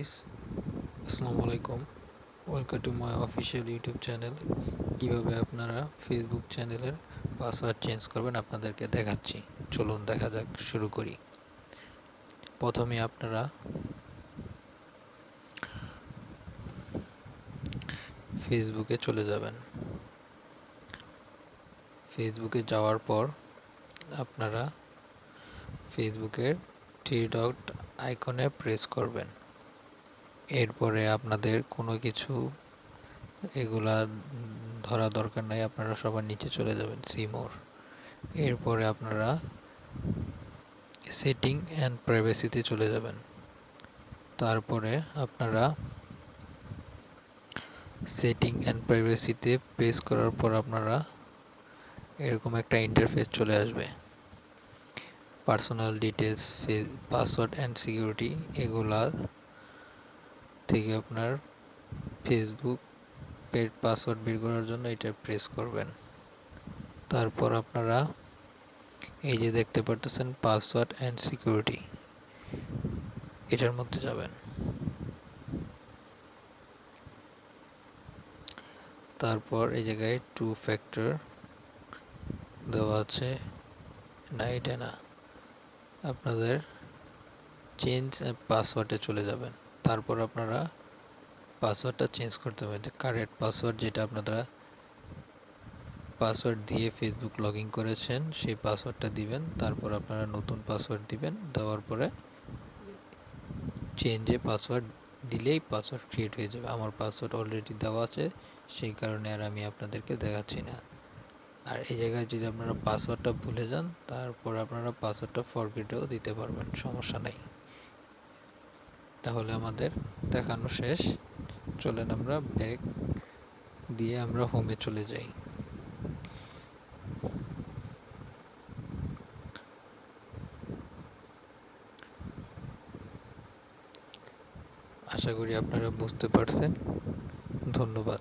আসসালামু আলাইকুম। Welcome to my official YouTube channel. কিভাবে আপনারা ফেসবুক চ্যানেলের পাসওয়ার্ড চেঞ্জ করবেন আপনাদেরকে দেখাচ্ছি। চলুন দেখা যাক, শুরু করি। প্রথমে আপনারা ফেসবুকে চলে যাবেন। ফেসবুকে যাওয়ার পর আপনারা ফেসবুকের থ্রি ডট আইকনে প্রেস করবেন। এরপরে আপনাদের কোনো কিছু এগুলা ধরা দরকার নাই, আপনারা সবার নিচে চলে যাবেন সি মোর। এরপরে আপনারা সেটিং অ্যান্ড প্রাইভেসিতে চলে যাবেন। তারপরে আপনারা সেটিং অ্যান্ড প্রাইভেসিতে প্রেস করার পর আপনারা এরকম একটা ইন্টারফেস চলে আসবে। Personal details, password and security, এগুলা থেকে আপনার ফেসবুক পেড পাসওয়ার্ড বের করার জন্য এটা প্রেস করবেন। তারপর আপনারা এই যে দেখতে পারতেছেন পাসওয়ার্ড অ্যান্ড সিকিউরিটি, এটার মধ্যে যাবেন। তারপর এই জায়গায় টু ফ্যাক্টর দেওয়া আছে, না এটা না, আপনাদের চেঞ্জ পাসওয়ার্ডে চলে যাবেন। তারপর আপনারা পাসওয়ার্ডটা চেঞ্জ করতে হবে, যে কারেক্ট পাসওয়ার্ড যেটা আপনারা পাসওয়ার্ড দিয়ে ফেসবুক লগ ইন করেছেন সেই পাসওয়ার্ডটা দিবেন। তারপর আপনারা নতুন পাসওয়ার্ড দিবেন, দেওয়ার পরে চেঞ্জে পাসওয়ার্ড দিলেই পাসওয়ার্ড ক্রিয়েট হয়ে যাবে। আমার পাসওয়ার্ড অলরেডি দেওয়া আছে, সেই কারণে আর আমি আপনাদেরকে দেখাচ্ছি না। আর এই জায়গায় যদি আপনারা পাসওয়ার্ডটা ভুলে যান, তারপর আপনারা পাসওয়ার্ডটা ফরগেটও দিতে পারবেন, সমস্যা নেই। তাহলে আমাদের দেখানো শেষ। চলেন আমরা ব্যাক দিয়ে আমরা হোমে চলে যাই। আশা করি আপনারা বুঝতে পারছেন। ধন্যবাদ।